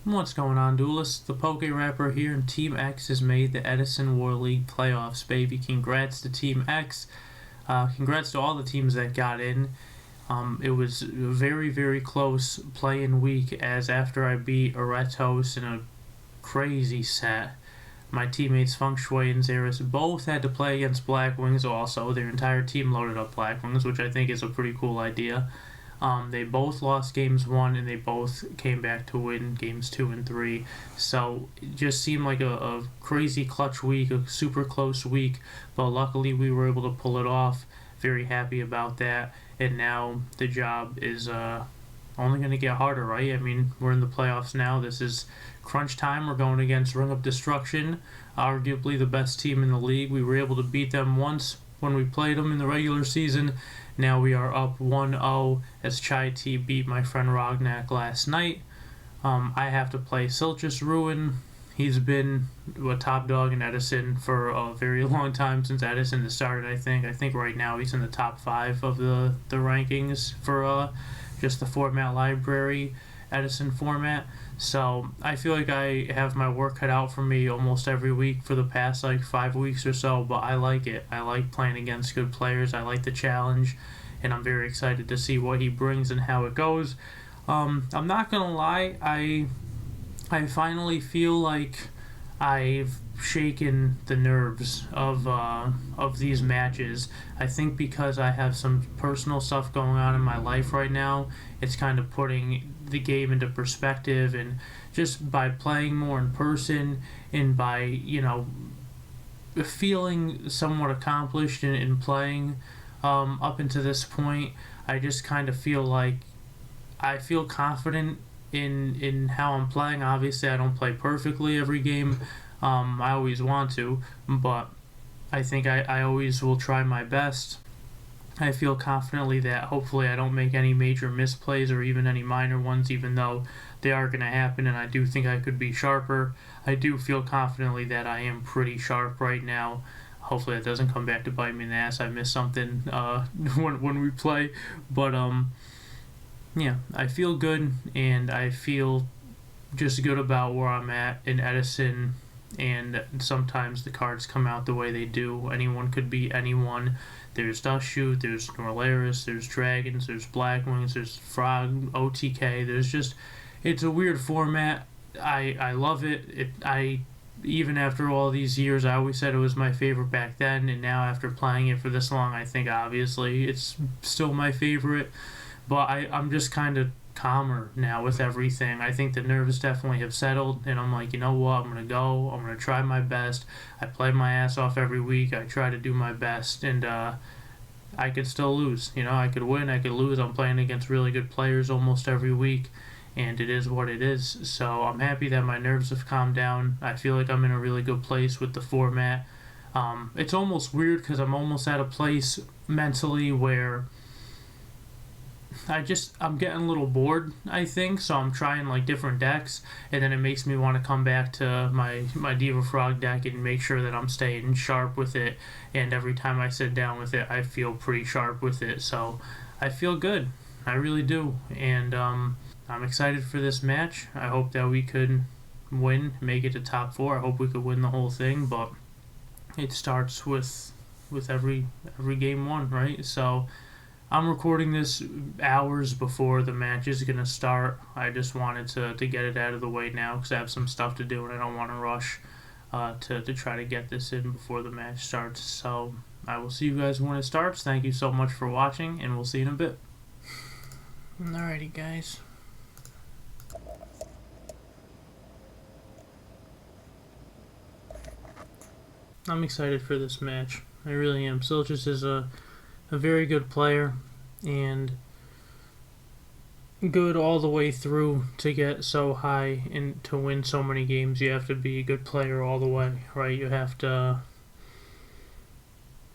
What's going on, duelists? The thePokeRapper here, and Team X has made the Edison War League playoffs, baby. Congrats to Team X. Congrats to all the teams that got in. It was a very, very close play-in week, as after I beat Aretos in a crazy set, my teammates Feng Shui and Xeris both had to play against Black Wings also. Their entire team loaded up Black Wings, which I think is a pretty cool idea. They both lost games 1 and they both came back to win games 2 and 3. So it just seemed like a crazy clutch week, a super close week, but luckily we were able to pull it off. Very happy about that. And now the job is only going to get harder, right? I mean, we're in the playoffs now. This is crunch time. We're going against Ring of Destruction, arguably the best team in the league. We were able to beat them once when we played them in the regular season. Now we are up 1-0 as Chai T beat my friend Rognak last night. I have to play Silchasruin. He's been a top dog in Edison for a very long time, since Edison started, I think. I think right now he's in the top 5 of the rankings for just the format library, Edison format. So I feel like I have my work cut out for me almost every week for the past 5 weeks or so, but I like it. I like playing against good players. I like the challenge, and I'm very excited to see what he brings and how it goes. I'm not gonna lie, I finally feel like I've shaken the nerves of these matches. I think because I have some personal stuff going on in my life right now, it's kind of putting the game into perspective, and just by playing more in person and by, feeling somewhat accomplished in playing up until this point, I just kind of feel like I feel confident in how I'm playing. Obviously, I don't play perfectly every game. I always want to, but I think I always will try my best. I feel confidently that hopefully I don't make any major misplays or even any minor ones, even though they are going to happen, and I do think I could be sharper. I do feel confidently that I am pretty sharp right now. Hopefully it doesn't come back to bite me in the ass. I missed something when we play, but yeah, I feel good, and I feel just good about where I'm at in Edison, and sometimes the cards come out the way they do. Anyone could beat anyone. There's Dust Shoot, there's Norlaris, there's Dragons, there's Black Wings, there's Frog, OTK. There's just, it's a weird format. I love it. Even after all these years, I always said it was my favorite back then, and now after playing it for this long, I think obviously it's still my favorite. But I'm just kind of calmer now with everything. I think the nerves definitely have settled, and I'm like, you know what, I'm going to try my best. I play my ass off every week. I try to do my best, and I could still lose. I could win, I could lose. I'm playing against really good players almost every week, and it is what it is. So I'm happy that my nerves have calmed down. I feel like I'm in a really good place with the format. It's almost weird because I'm almost at a place mentally where I'm getting a little bored, I think, so I'm trying different decks, and then it makes me want to come back to my Diva Frog deck and make sure that I'm staying sharp with it, and every time I sit down with it, I feel pretty sharp with it, so I feel good. I really do, and I'm excited for this match. I hope that we could win, make it to top 4. I hope we could win the whole thing, but it starts with every game 1, right? So I'm recording this hours before the match is going to start. I just wanted to get it out of the way now because I have some stuff to do and I don't want to rush to try to get this in before the match starts. So I will see you guys when it starts. Thank you so much for watching, and we'll see you in a bit. Alrighty, guys. I'm excited for this match. I really am. Silchas is a very good player, and good all the way through. To get so high and to win so many games, you have to be a good player all the way, right? You have to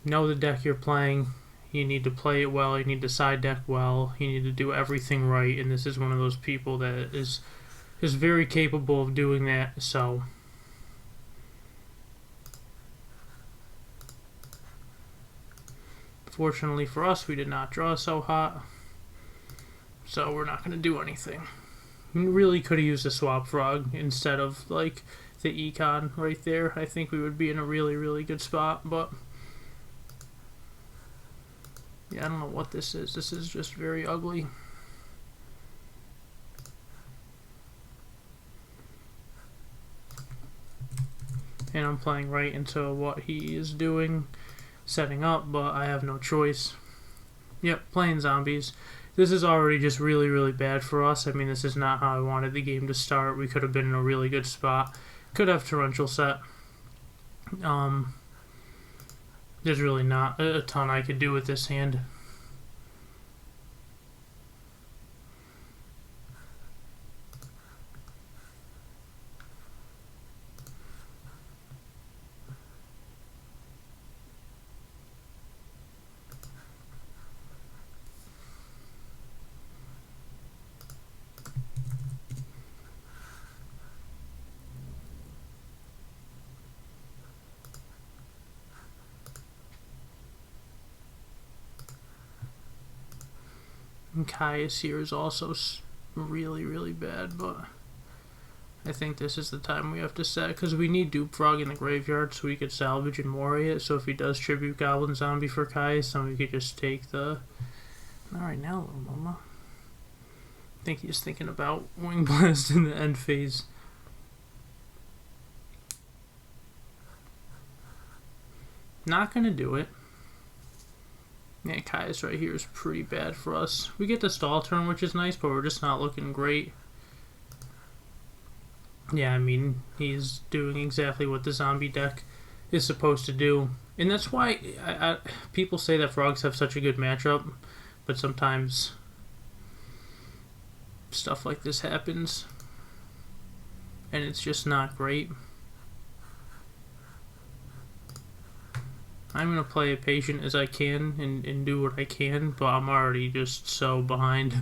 know the deck you're playing. You need to play it well. You need to side deck well. You need to do everything right, and this is one of those people that is very capable of doing that. So fortunately for us, we did not draw so hot, so we're not going to do anything. Really could have used a swap frog instead of like the econ right there. I think we would be in a really, really good spot, but yeah, I don't know what this is. This is just very ugly. And I'm playing right into what he is doing, setting up, but I have no choice. Yep, playing zombies. This is already just really, really bad for us. I mean, this is not how I wanted the game to start. We could have been in a really good spot. Could have torrential set. There's really not a ton I could do with this hand. And Caius here is also really, really bad, but I think this is the time we have to set, because we need Dupe Frog in the graveyard so we could salvage and Mori it. So if he does Tribute Goblin Zombie for Caius, then we could just take the... Not right now, little mama. I think he's thinking about Wing Blast in the end phase. Not gonna do it. Yeah, Caius right here is pretty bad for us. We get the stall turn, which is nice, but we're just not looking great. Yeah, I mean, he's doing exactly what the zombie deck is supposed to do. And that's why people say that frogs have such a good matchup, but sometimes stuff like this happens, and it's just not great. I'm going to play as patient as I can and do what I can, but I'm already just so behind.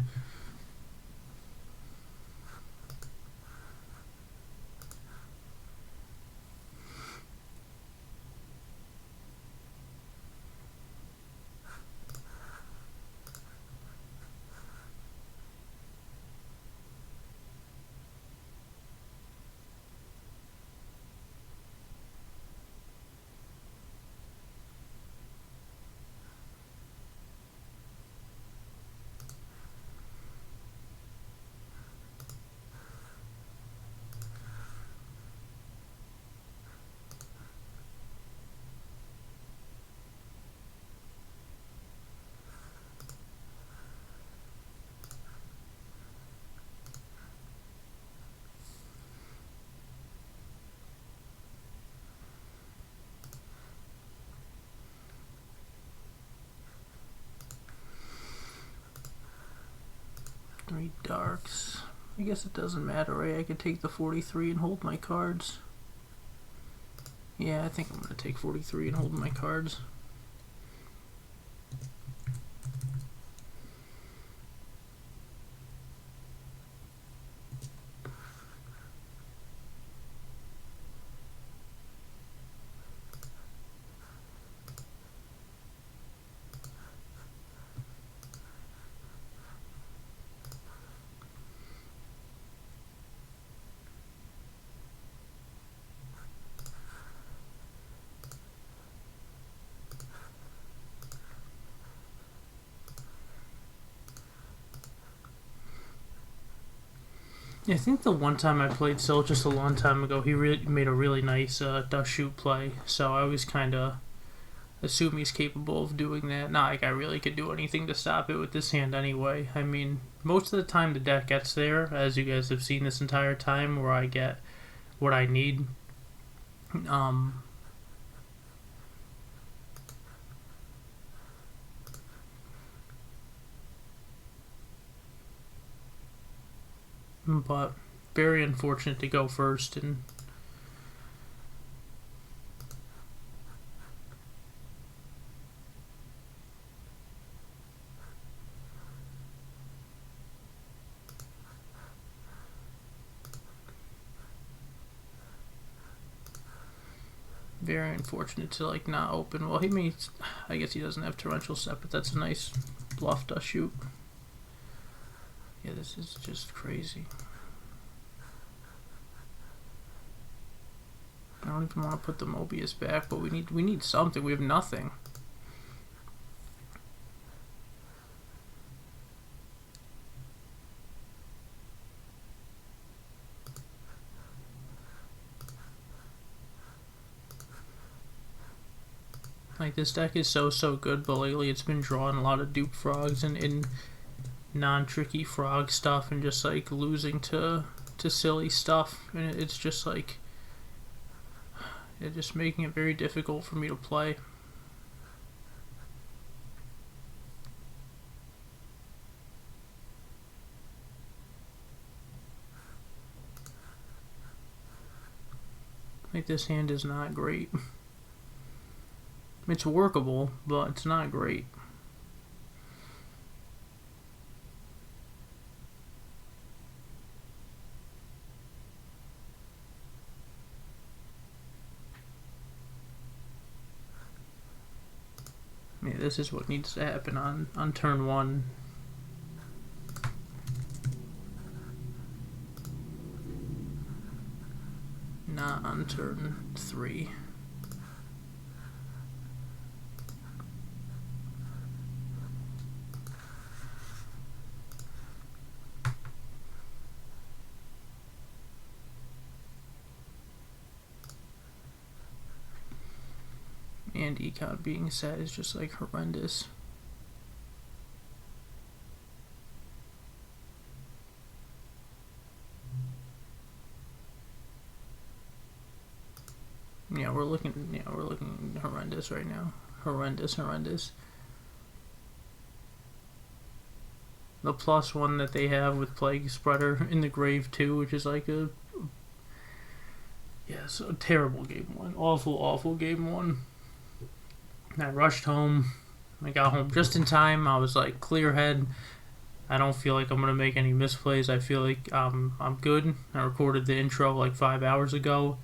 Three darks. I guess it doesn't matter, right? I could take the 43 and hold my cards. Yeah, I think I'm going to take 43 and hold my cards. Yeah, I think the one time I played Sil just a long time ago, he made a really nice dust shoot play, so I always kind of assume he's capable of doing that. Not like I really could do anything to stop it with this hand anyway. I mean, most of the time the deck gets there, as you guys have seen this entire time, where I get what I need. But very unfortunate to go first, and very unfortunate to like not open. Well, I guess he doesn't have torrential set, but that's a nice bluff to shoot. Yeah, this is just crazy. don't even want to put the Mobius back, but we need something. We have nothing. Like, this deck is so good, but lately it's been drawing a lot of dupe frogs and non-tricky frog stuff, and just like losing to silly stuff, and it's just like, it's just making it very difficult for me to play. Like, this hand is not great. It's workable, but it's not great. Yeah, this is what needs to happen on turn 1. Not on turn 3. And econ being set is just like horrendous. Yeah, we're looking horrendous right now. Horrendous. The +1 that they have with Plague Spreader in the grave too, which is like a so terrible game 1. Awful game 1. I rushed home. I got home just in time. I was like, clear head. I don't feel like I'm gonna make any misplays. I feel like I'm good. I recorded the intro like 5 hours ago.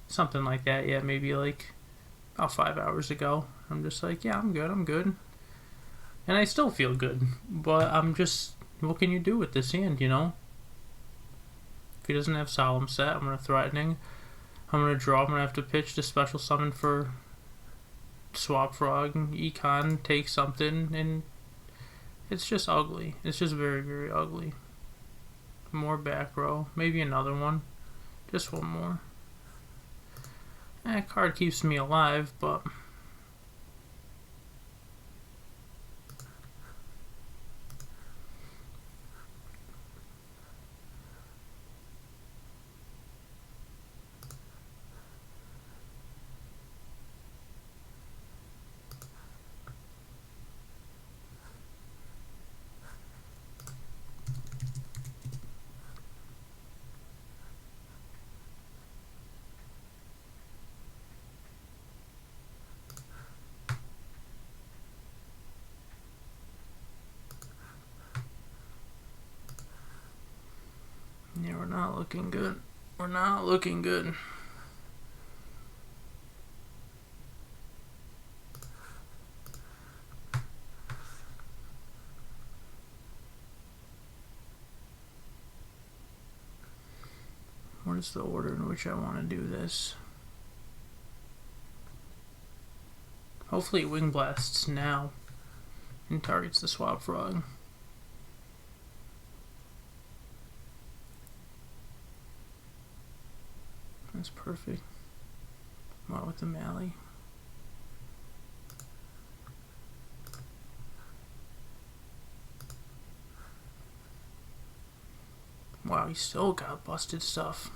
Something like that, yeah, maybe like about 5 hours ago. I'm just like, yeah, I'm good. And I still feel good. But I'm just, what can you do with this hand, you know? If he doesn't have Solemn Set, I'm gonna Threatening. I'm gonna draw. I'm gonna have to pitch the special summon for Swap Frog. Econ, take something, and it's just ugly. It's just very ugly. More back row. Maybe another one. Just one more. That card keeps me alive, but yeah, we're not looking good. What is the order in which I want to do this? Hopefully it Wing Blasts now and targets the Swap Frog. That's perfect. Wow, with the Mally. Wow, he still got busted stuff.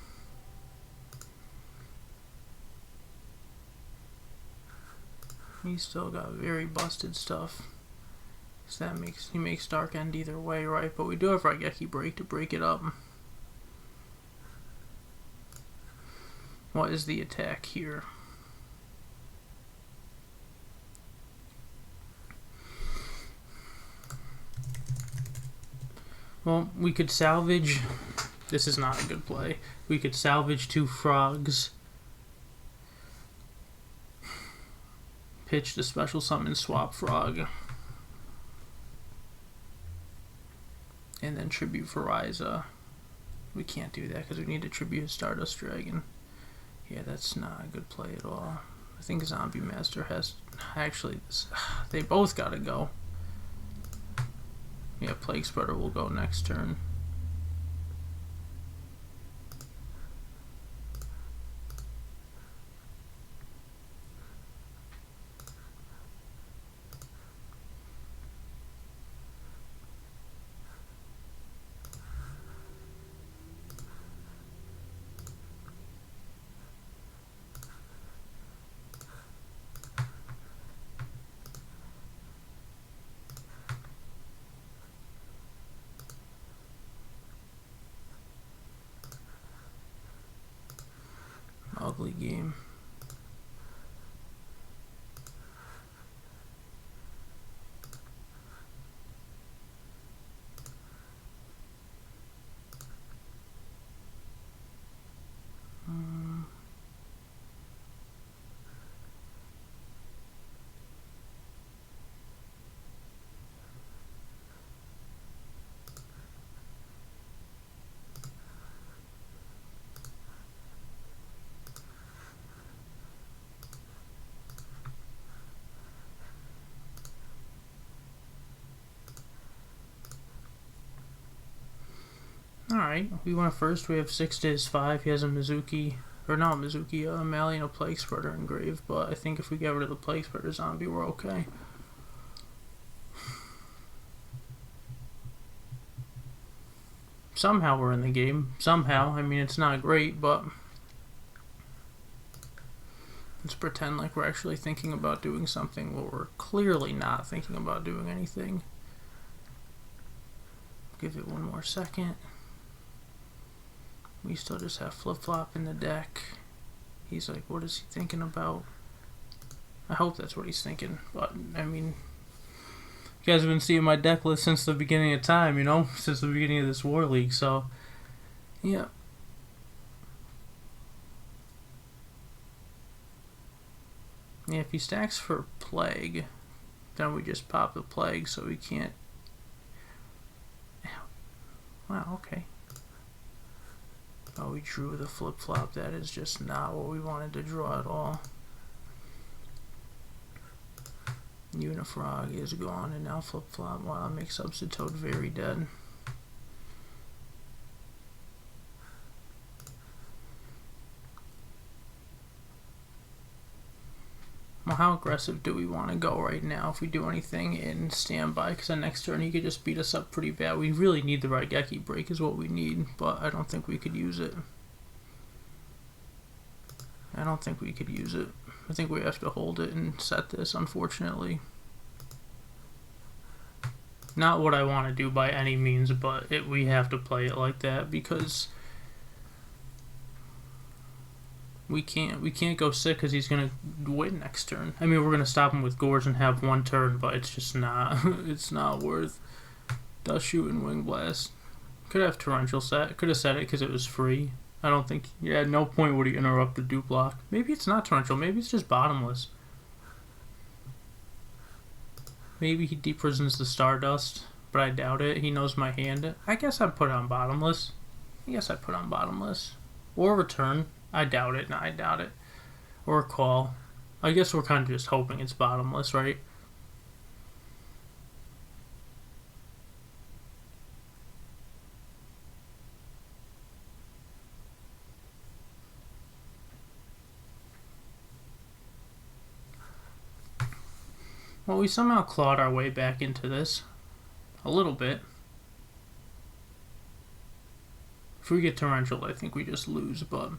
He still got very busted stuff. So that he makes Dark End either way, right? But we do have Raigeki Break to break it up. What is the attack here? Well, we could salvage. This is not a good play. We could salvage 2 frogs. Pitch the special summon Swap Frog. And then tribute for Ryza. We can't do that because we need to tribute Stardust Dragon. Yeah, that's not a good play at all. I think Zombie Master has... Actually, they both gotta go. Yeah, Plague Spreader will go next turn. Ugly game. Alright, we went first. We have 6 to his 5. He has a Mizuki, or not Mizuki, a Mally and a Plague Spreader engraved, but I think if we get rid of the Plague Spreader zombie, we're okay. Somehow we're in the game. Somehow. I mean, it's not great, but let's pretend like we're actually thinking about doing something while we're clearly not thinking about doing anything. Give it one more second. We still just have flip-flop in the deck. He's like, what is he thinking about? I hope that's what he's thinking, but, I mean, you guys have been seeing my deck list since the beginning of time, you know? Since the beginning of this War League, so, yeah. Yeah, if he stacks for Plague, then we just pop the Plague so we can't... Wow, okay. Oh, we drew the flip-flop. That is just not what we wanted to draw at all. Unifrog is gone, and now flip-flop. Wow, that makes Substitute very dead. Well, how aggressive do we want to go right now if we do anything in standby? Because the next turn he could just beat us up pretty bad. We really need the Raigeki break is what we need, but I don't think we could use it. I don't think we could use it. I think we have to hold it and set this, unfortunately. Not what I want to do by any means, but we have to play it like that because... We can't go sick because he's gonna win next turn. I mean, we're gonna stop him with Gorge and have one turn, but it's just not. It's not worth. Dust Shoot and Wing Blast. Could have Torrential set. Could have set it because it was free. I don't think. Yeah, at no point would he interrupt the dupe block. Maybe it's not Torrential. Maybe it's just Bottomless. Maybe he deep prisons the Stardust, but I doubt it. He knows my hand. I guess I'd put on Bottomless. Or Return. I doubt it. No, I doubt it. Or Call. I guess we're kind of just hoping it's Bottomless, right? Well, we somehow clawed our way back into this. A little bit. If we get Torrential, I think we just lose, but...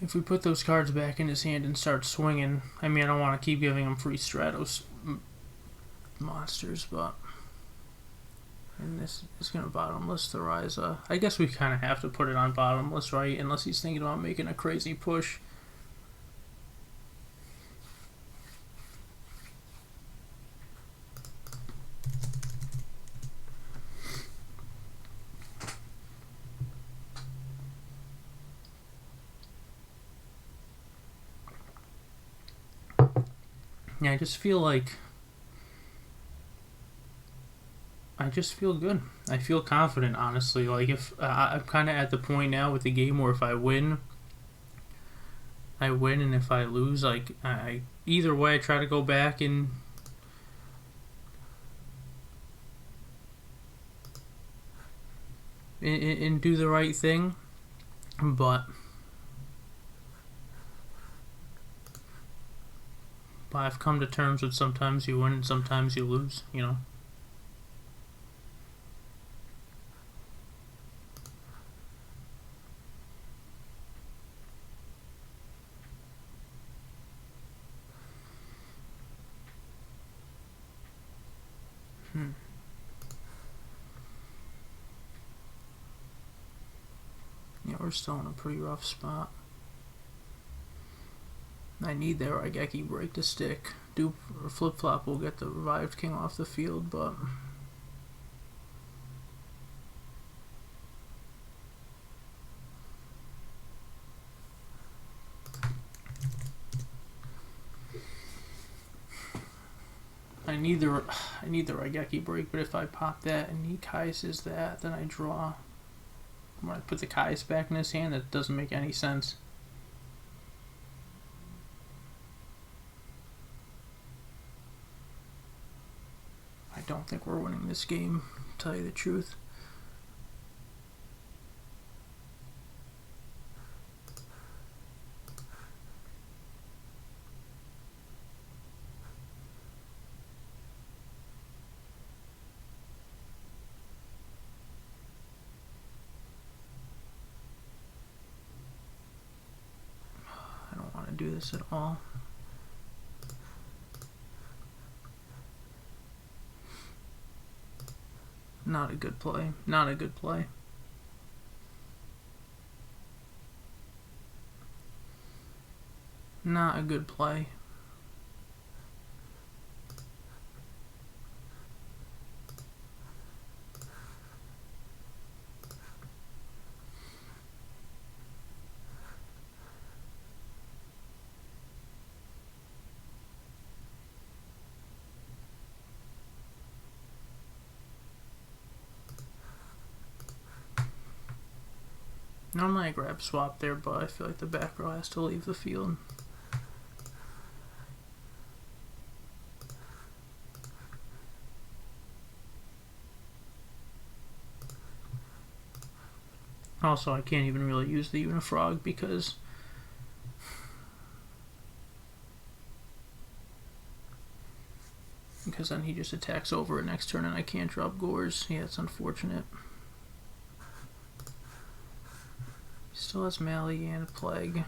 If we put those cards back in his hand and start swinging, I mean, I don't want to keep giving him free Stratos monsters, but... And this is going to Bottomless the Ryza. I guess we kind of have to put it on Bottomless, right? Unless he's thinking about making a crazy push. Yeah, I just feel good. I feel confident, honestly. Like, if I'm kind of at the point now with the game where if I win, I win, and if I lose, like I either way, I try to go back and do the right thing. But I've come to terms with sometimes you win and sometimes you lose. You know. Yeah, we're still in a pretty rough spot. I need that Raigeki break to stick. Dupe or flip flop will get the revived king off the field, but I need the Raigeki break. But if I pop that and he kaises that, then I draw. When I put the kais back in his hand, that doesn't make any sense. I don't think we're winning this game, to tell you the truth. I don't want to do this at all. Not a good play. Not a good play. Not a good play. Normally I grab swap there, but I feel like the back row has to leave the field. Also, I can't even really use the Unifrog because then he just attacks over it next turn and I can't drop Gores. Yeah, it's unfortunate. Still has Mally and Plague.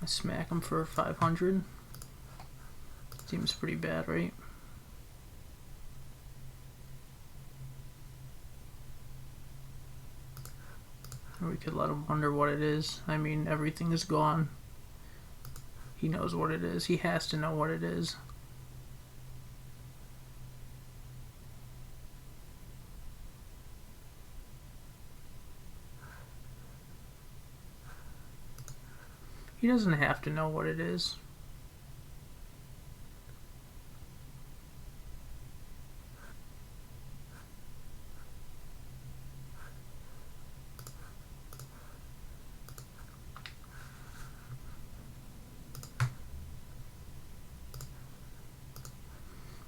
I smack him for 500. Seems pretty bad, right? Or we could let him wonder what it is. I mean, everything is gone. He knows what it is. He has to know what it is. He doesn't have to know what it is.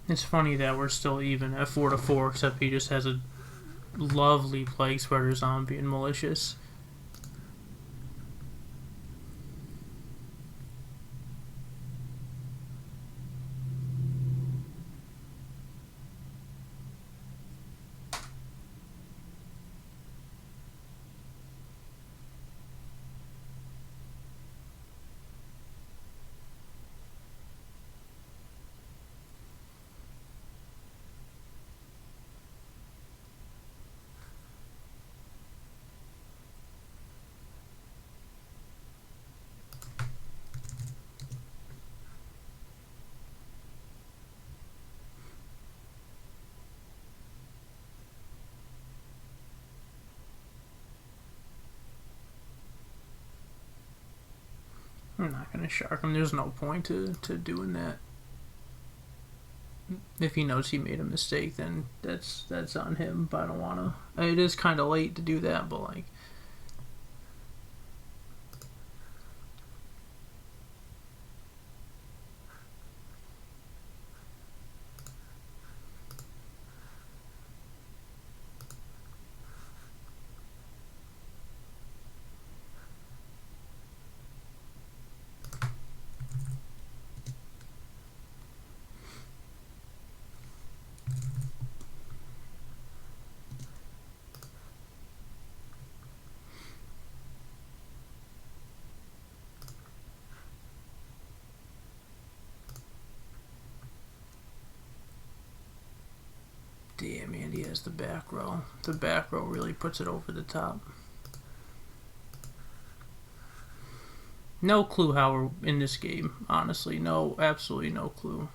It's funny that we're still even at 4-4, except he just has a lovely Plague Spreader zombie and Malicious. I'm not going to shark him. There's no point to doing that. If he knows he made a mistake, then that's on him. But I don't want to. It is kind of late to do that, but like. Damn, Andy has the back row. The back row really puts it over the top. No clue how we're in this game, honestly. No, absolutely no clue.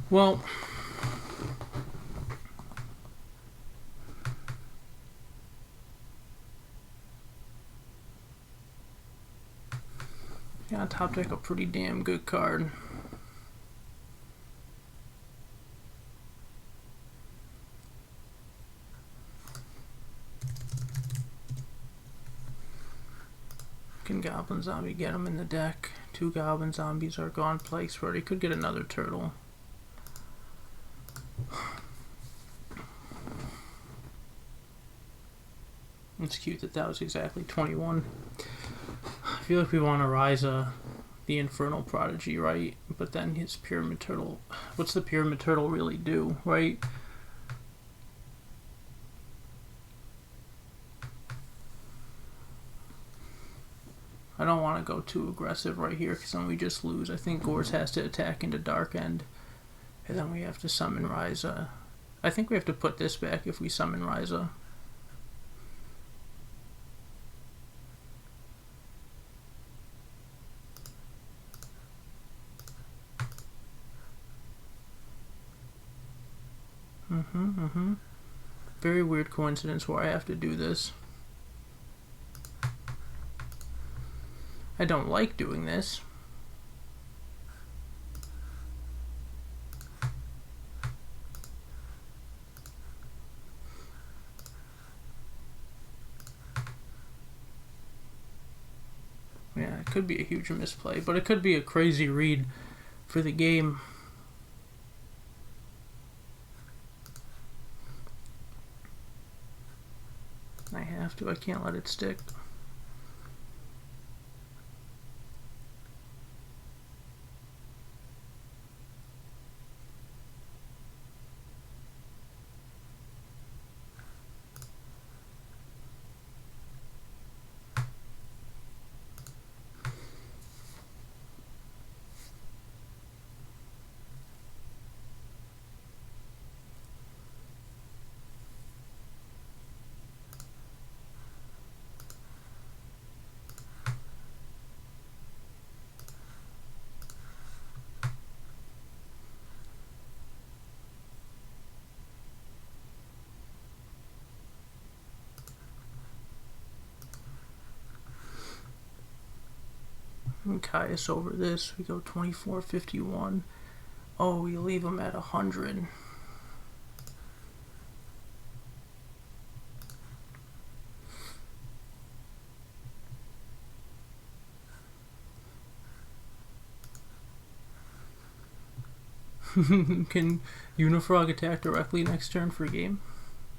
Well, yeah, top deck a pretty damn good card. Can Goblin Zombie get him in the deck? 2 Goblin Zombies are gone. Plague Spreader. He could get another turtle. It's cute that was exactly 21. I feel like we want to rise the Infernal Prodigy, right? But then his Pyramid Turtle. What's the Pyramid Turtle really do, right? I don't want to go too aggressive right here because then we just lose. I think Gors has to attack into Dark End. And then we have to summon Ryza. I think we have to put this back if we summon Ryza. Very weird coincidence where I have to do this. I don't like doing this. Yeah, it could be a huge misplay, but it could be a crazy read for the game. I have to. I can't let it stick. And Caius over this. We go 24.51. Oh, we leave him at 100. Can Unifrog attack directly next turn for a game?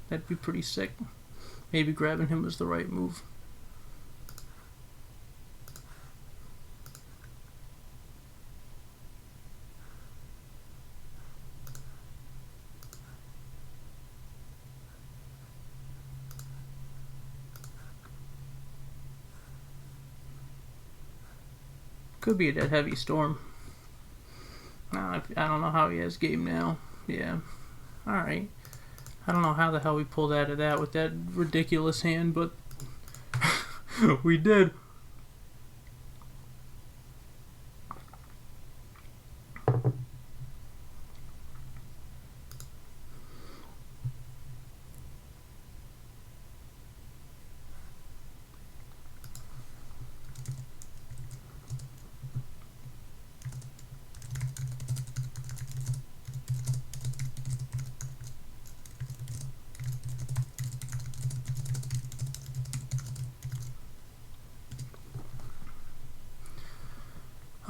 That'd be pretty sick. Maybe grabbing him was the right move. Could be a dead heavy storm. I don't know how he has game now. Yeah. Alright. I don't know how the hell we pulled out of that with that ridiculous hand, but we did.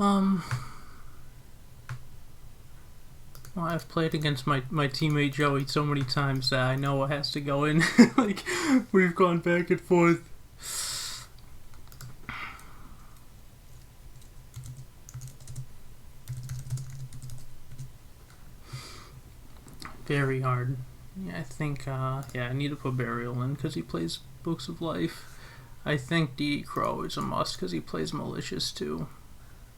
Well, I've played against my teammate Joey so many times that I know what has to go in. Like, we've gone back and forth. Very hard. Yeah, I think, yeah, I need to put Burial in because he plays Books of Life. I think D.D. Crow is a must because he plays Malicious too.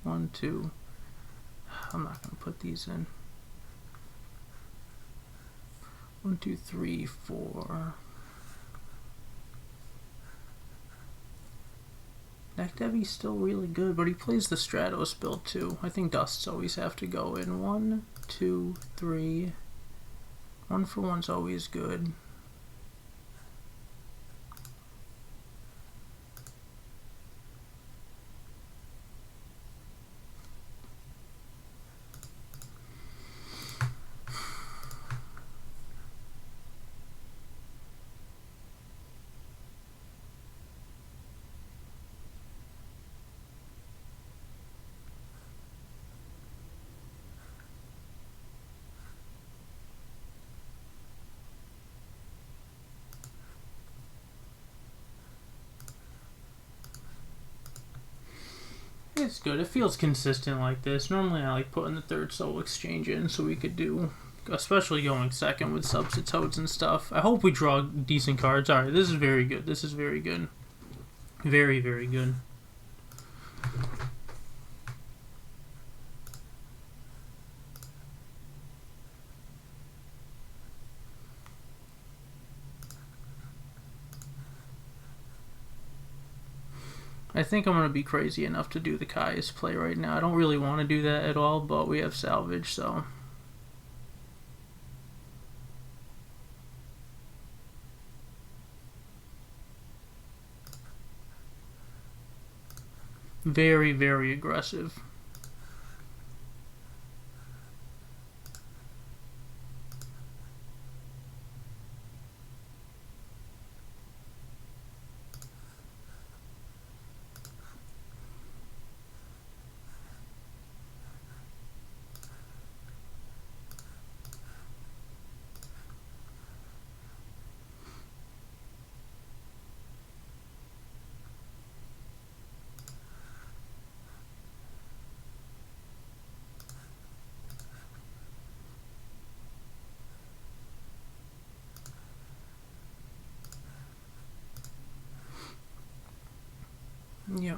1, 2. I'm not going to put these in. 1, 2, 3, 4. Neck Devi's still really good, but he plays the Stratos build too. I think Dusts always have to go in. 1, 2, 3. 1 for 1's always good. It's good. It feels consistent like this. Normally I like putting the third soul exchange in so we could do, especially going second with substitutes and stuff. I hope we draw decent cards. Alright, this is very good. This is very good. Very, very good. I think I'm going to be crazy enough to do the Caius play right now. I don't really want to do that at all, but we have salvage, so. Very, very aggressive. Yep.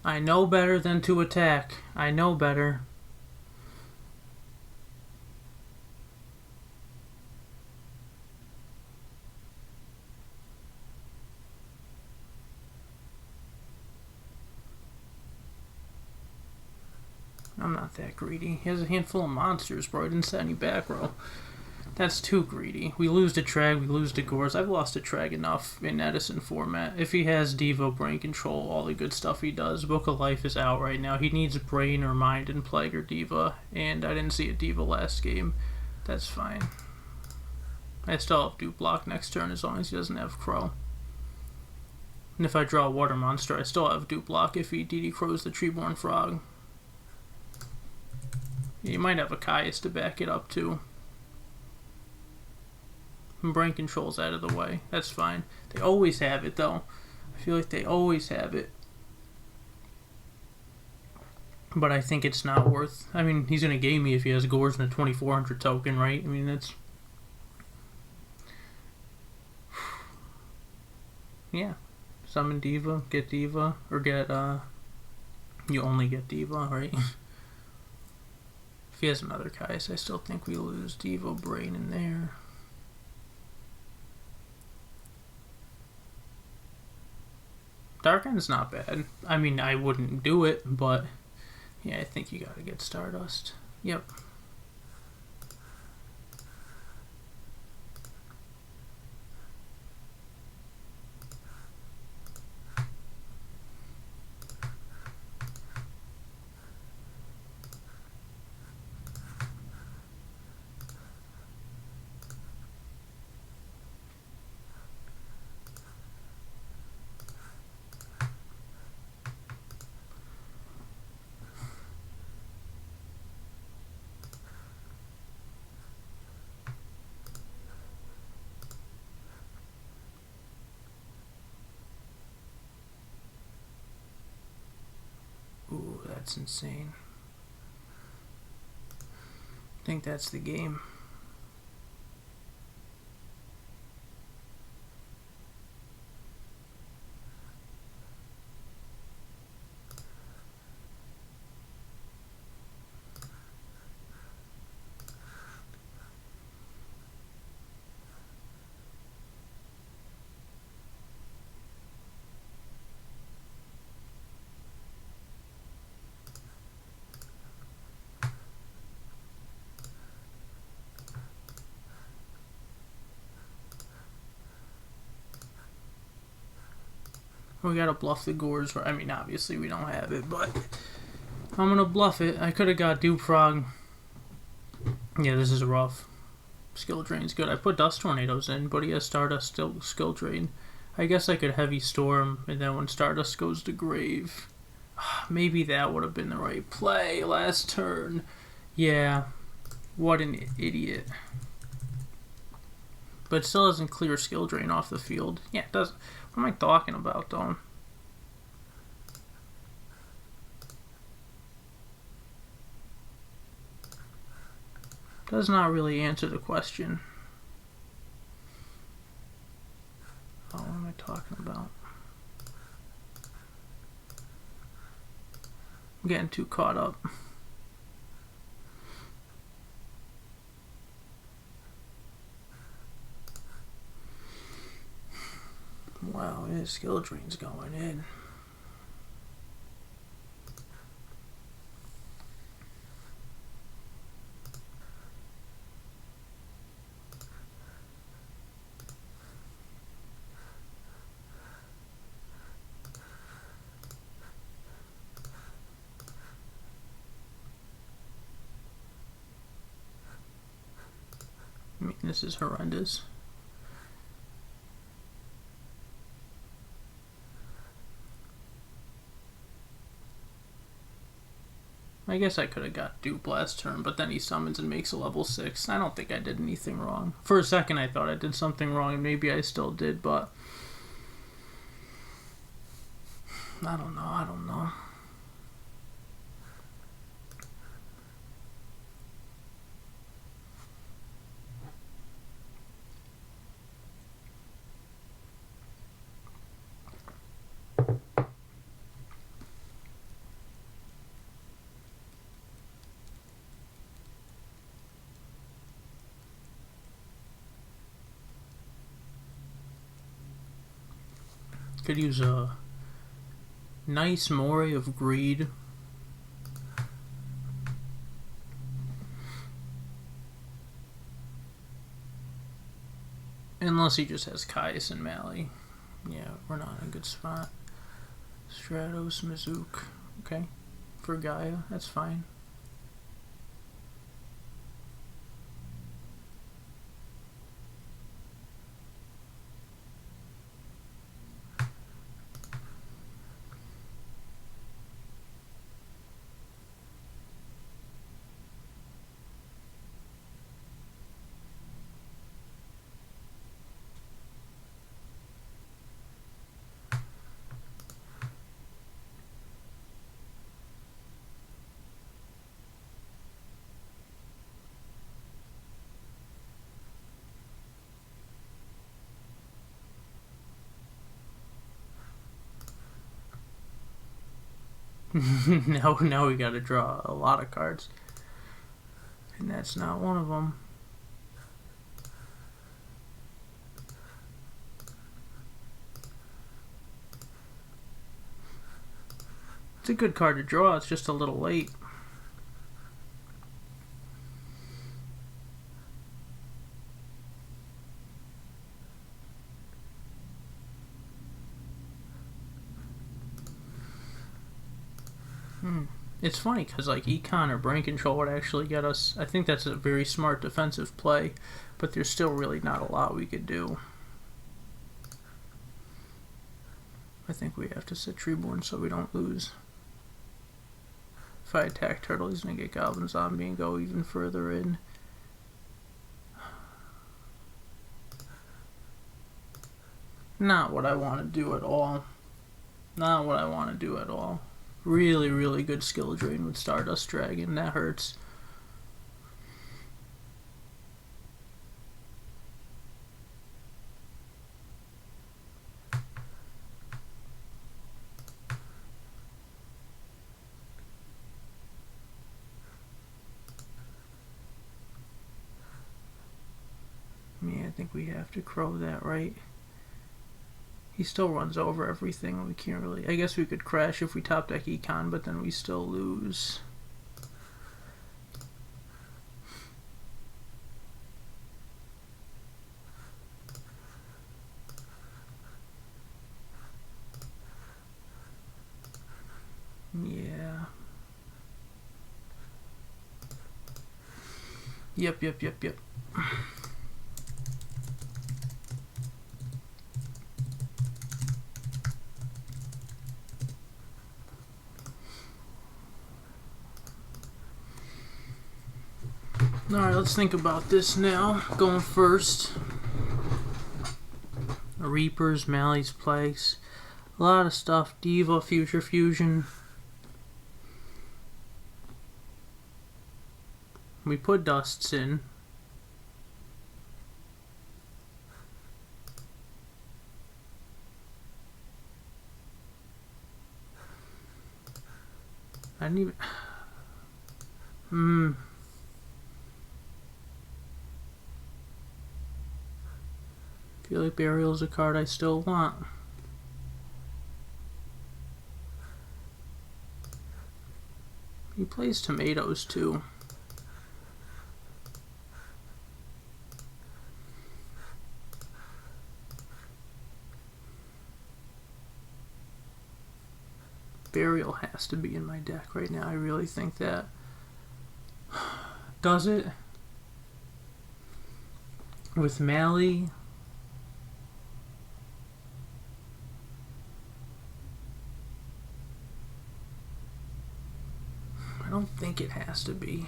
I know better than to attack. I know better. I'm not that greedy. He has a handful of monsters, bro. I didn't set any back row. That's too greedy. We lose to Trag, we lose to Gores. I've lost to Trag enough in Edison format. If he has Devo, Brain Control, all the good stuff he does. Book of Life is out right now. He needs Brain or Mind and Plague or Diva, and I didn't see a Diva last game. That's fine. I still have Dupe Block next turn as long as he doesn't have Crow. And if I draw a Water Monster, I still have Dupe Block if he DD Crows the Treeborn Frog. You might have a Caius to back it up too. Brain Control's out of the way. That's fine. They always have it, though. I feel like they always have it. But I think it's not worth... I mean, he's going to game me if he has Gores and a 2400 token, right? I mean, that's... Yeah. Summon Diva, get Diva, or get, You only get Diva, right? If he has another Caius, I still think we lose Diva, Brain in there. Dark End's not bad. I mean, I wouldn't do it, but yeah, I think you gotta get Stardust. Yep. That's insane. I think that's the game. We gotta bluff the Gores. I mean, obviously we don't have it, but I'm gonna bluff it. I could have got Dupe Frog. Yeah, this is rough. Skill Drain's good. I put Dust Tornadoes in, but he has Stardust still Skill Drain. I guess I could Heavy Storm, and then when Stardust goes to Grave, maybe that would have been the right play last turn. Yeah, what an idiot. But it still doesn't clear Skill Drain off the field. Yeah, it doesn't. What am I talking about, though? Does not really answer the question. Oh, what am I talking about? I'm getting too caught up. Wow, his Skill Drain's going in. I mean, this is horrendous. I guess I could have got Dupe last turn, but then he summons and makes a level 6. I don't think I did anything wrong. For a second I thought I did something wrong, and maybe I still did, but I don't know. Could use a nice Moray of Greed. Unless he just has Caius and Mally. Yeah, we're not in a good spot. Stratos, Mizook. Okay. For Gaia, that's fine. now we gotta draw a lot of cards. And that's not one of them. It's a good card to draw, it's just a little late. It's funny because like Econ or Brain Control would actually get us. I think that's a very smart defensive play, but there's still really not a lot we could do. I think we have to set Treeborn so we don't lose. If I attack Turtle, he's gonna get Goblin Zombie and go even further in. Not what I want to do at all. Not what I want to do at all. Really, really good skill drain with Stardust Dragon. That hurts. Yeah, I think we have to crow that, right? He still runs over everything. We can't really... I guess we could crash if we top deck Econ, but then we still lose. Yeah. Yep. Alright, let's think about this now. Going first. Reapers, Malleys, Plagues. A lot of stuff. Diva, Future Fusion. We put Dusts in. I didn't even... feel like Burial's a card I still want. He plays Tomatoes too. Burial has to be in my deck right now. I really think that. Does it? With Malley? I don't think it has to be.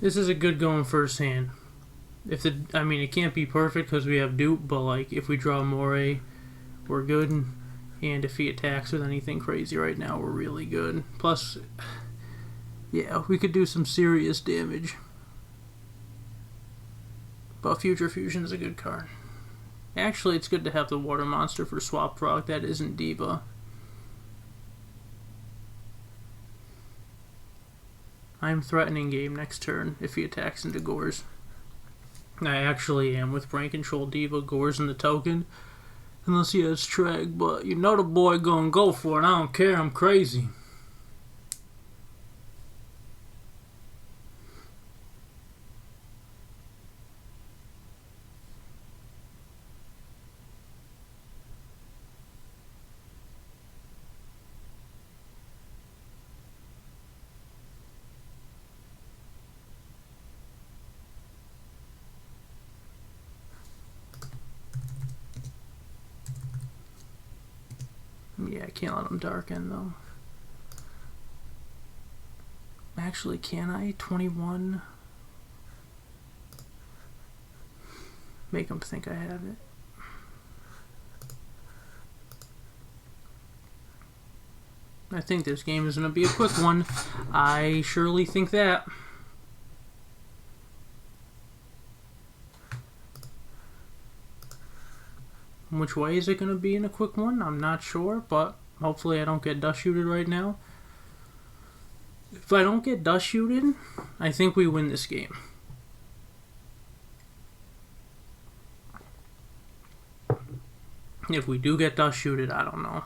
This is a good going first hand. If the, I mean, it can't be perfect because we have dupe, but like if we draw Moray, we're good. And if he attacks with anything crazy right now, we're really good. Plus, yeah, we could do some serious damage. But Future Fusion is a good card. Actually, it's good to have the Water Monster for Swap Frog that isn't Diva. I'm threatening game next turn if he attacks into Gores. I actually am with Brain Control Diva, Gores, and the token. Unless he has Treg, but you know the boy gonna go for it. I don't care, I'm crazy. Yeah, I can't let him darken though. Actually, can I? 21? Make him think I have it. I think this game is going to be a quick one. I surely think that. Which way is it going to be in a quick one? I'm not sure, but hopefully I don't get dust shooted right now. If I don't get dust shooted, I think we win this game. If we do get dust shooted, I don't know.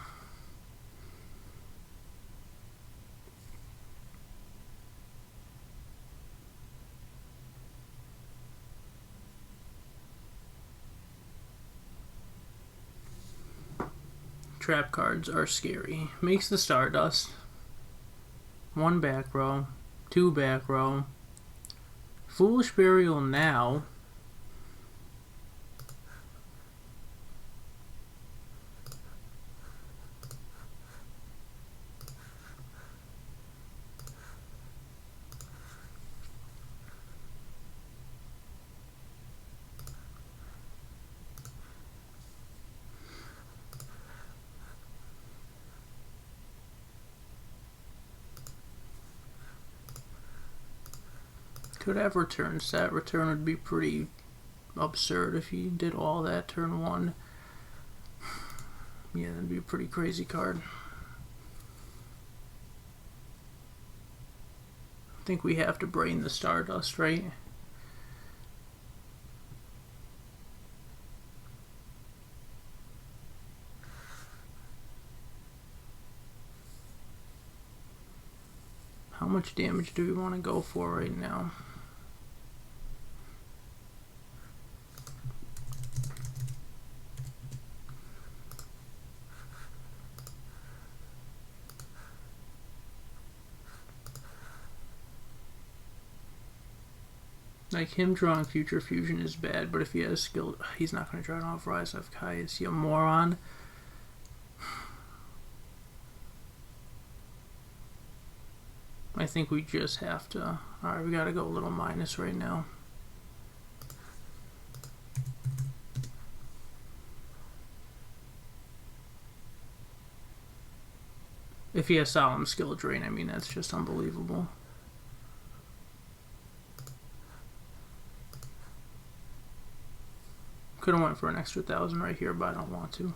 trap cards are scary. Makes the Stardust. 1 back row. 2 back row. Foolish Burial now. Could have return set. Return would be pretty absurd if he did all that turn 1. Yeah, that'd be a pretty crazy card. I think we have to brain the Stardust, right? How much damage do we want to go for right now? Like, him drawing Future Fusion is bad, but if he has skill, he's not going to draw it off Rise of Kai. Is he a moron? I think we just have to... Alright, we got to go a little minus right now. If he has Solemn Skill Drain, I mean, that's just unbelievable. Could have went for an extra 1,000 right here, but I don't want to.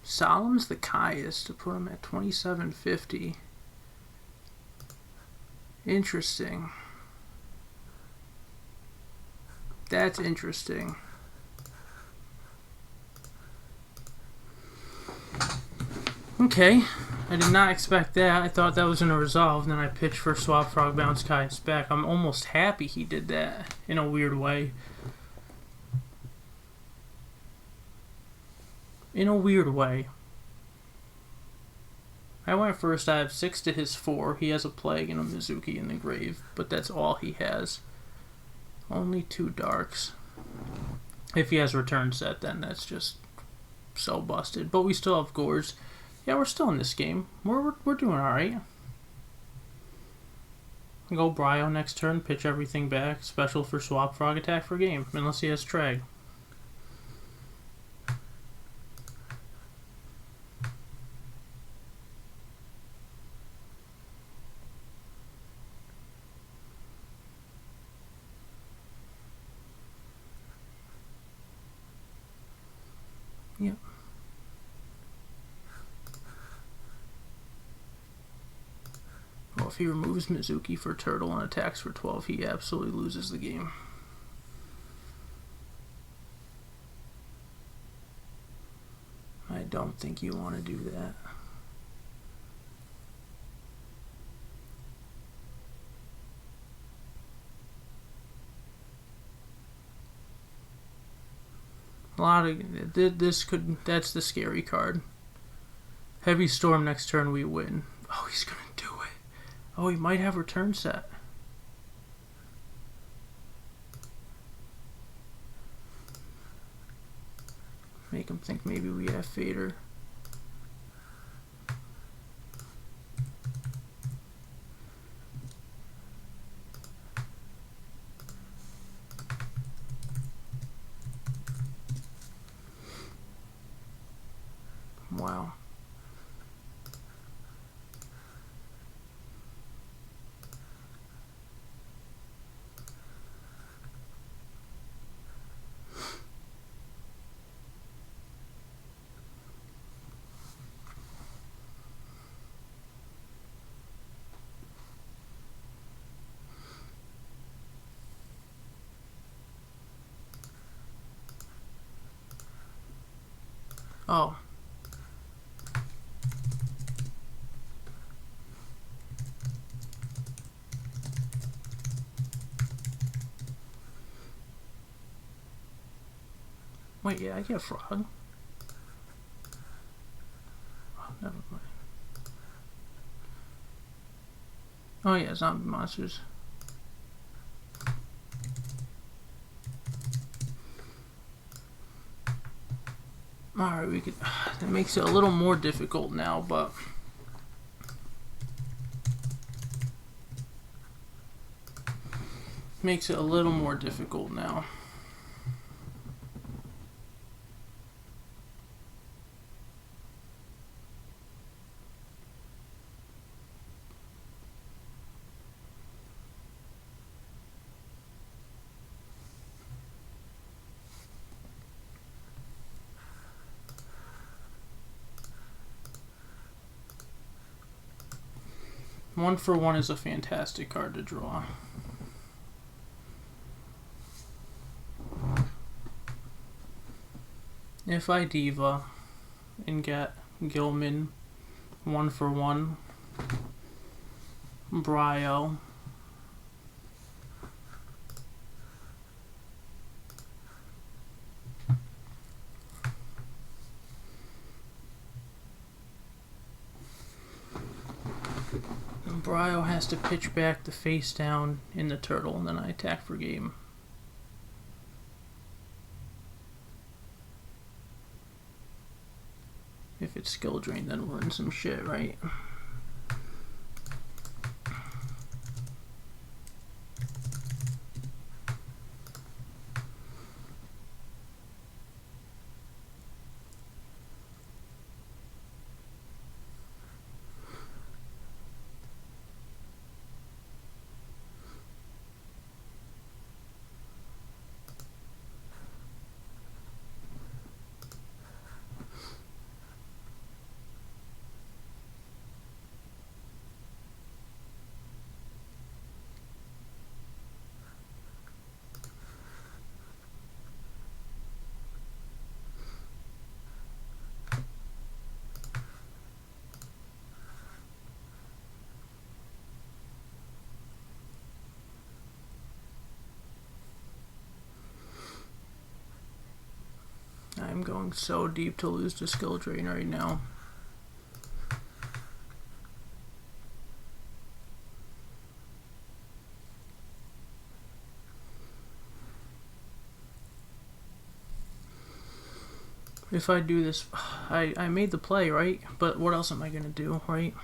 Solemn's the highest to put him at 2750. Interesting. That's interesting. Okay, I did not expect that. I thought that was going to resolve. Then I pitched for Swap Frog Bounce Kai's back. I'm almost happy he did that in a weird way. In a weird way. I went first. I have 6 to his 4. He has a Plague and a Mizuki in the grave, but that's all he has. Only 2 darks. If he has return set, then that's just so busted. But we still have Gores. Yeah, we're still in this game. We're doing alright. Go Bryo next turn, pitch everything back. Special for Swap Frog, attack for game. Unless he has Trag. Yep. Well, if he removes Mizuki for Turtle and attacks for 12, he absolutely loses the game. I don't think you want to do that. A lot of this could. That's the scary card. Heavy Storm next turn we win. Oh, he's gonna do it. Oh, he might have return set. Make him think maybe we have Fader. Wow. Oh. Wait, yeah, I get frog. Oh, never mind. Oh yeah, zombie monsters. Alright, we could. That makes it a little more difficult now, but. Makes it a little more difficult now. One for One is a fantastic card to draw. If I Diva and get Gilman, 1 for 1, Bryo, and Bryo has to pitch back the face down in the turtle, and then I attack for game. If it's skill drain, then we're in some shit, right? I'm going so deep to lose to skill drain right now. If I do this, I made the play, right? But what else am I gonna do, right?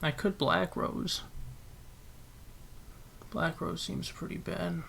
I could Black Rose. Black Rose seems pretty bad.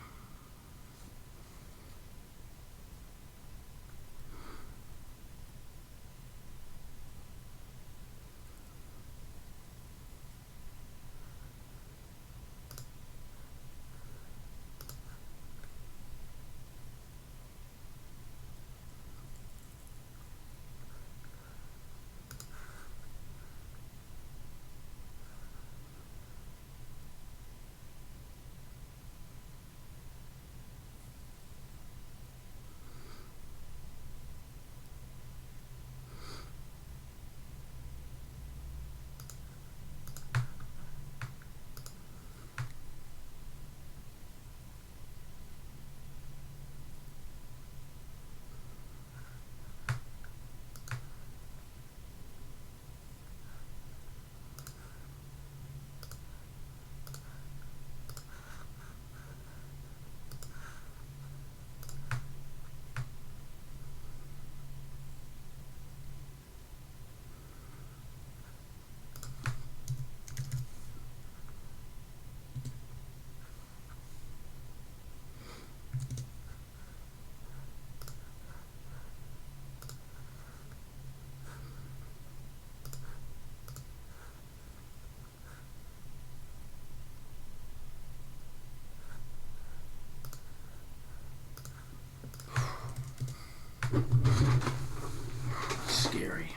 Scary.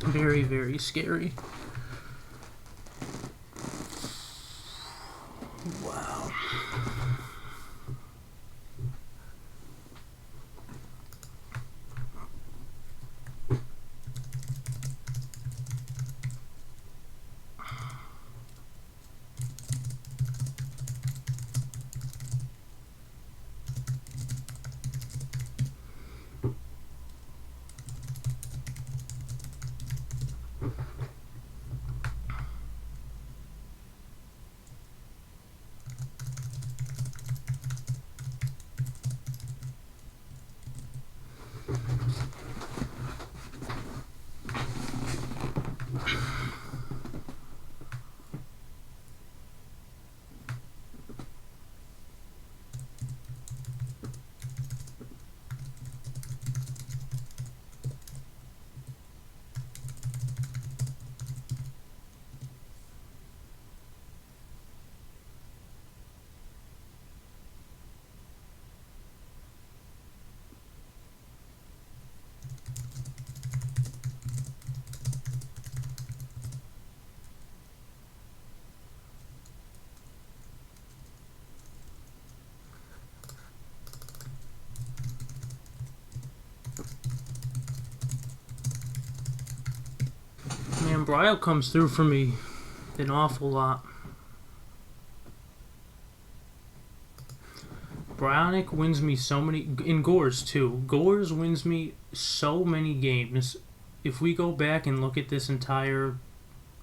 Very, very scary. Wow. Brio comes through for me an awful lot. Bionic wins me so many... In Gores, too. Gores wins me so many games. If we go back and look at this entire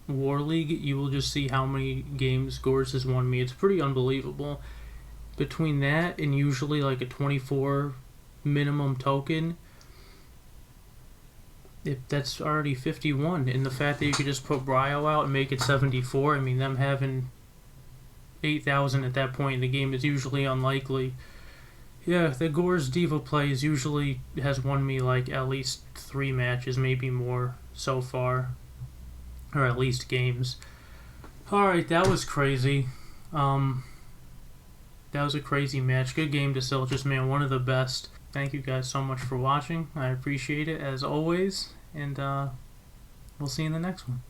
War League, you will just see how many games Gores has won me. It's pretty unbelievable. Between that and usually like a 24 minimum token, that's already 51. And the fact that you could just put Brio out and make it 74, I mean, them having 8,000 at that point in the game is usually unlikely. Yeah, the Gores Diva plays usually has won me like at least 3 matches, maybe more so far. Or at least games. Alright, that was crazy. That was a crazy match. Good game to Silchas, man. One of the best. Thank you guys so much for watching. I appreciate it as always. And we'll see you in the next one.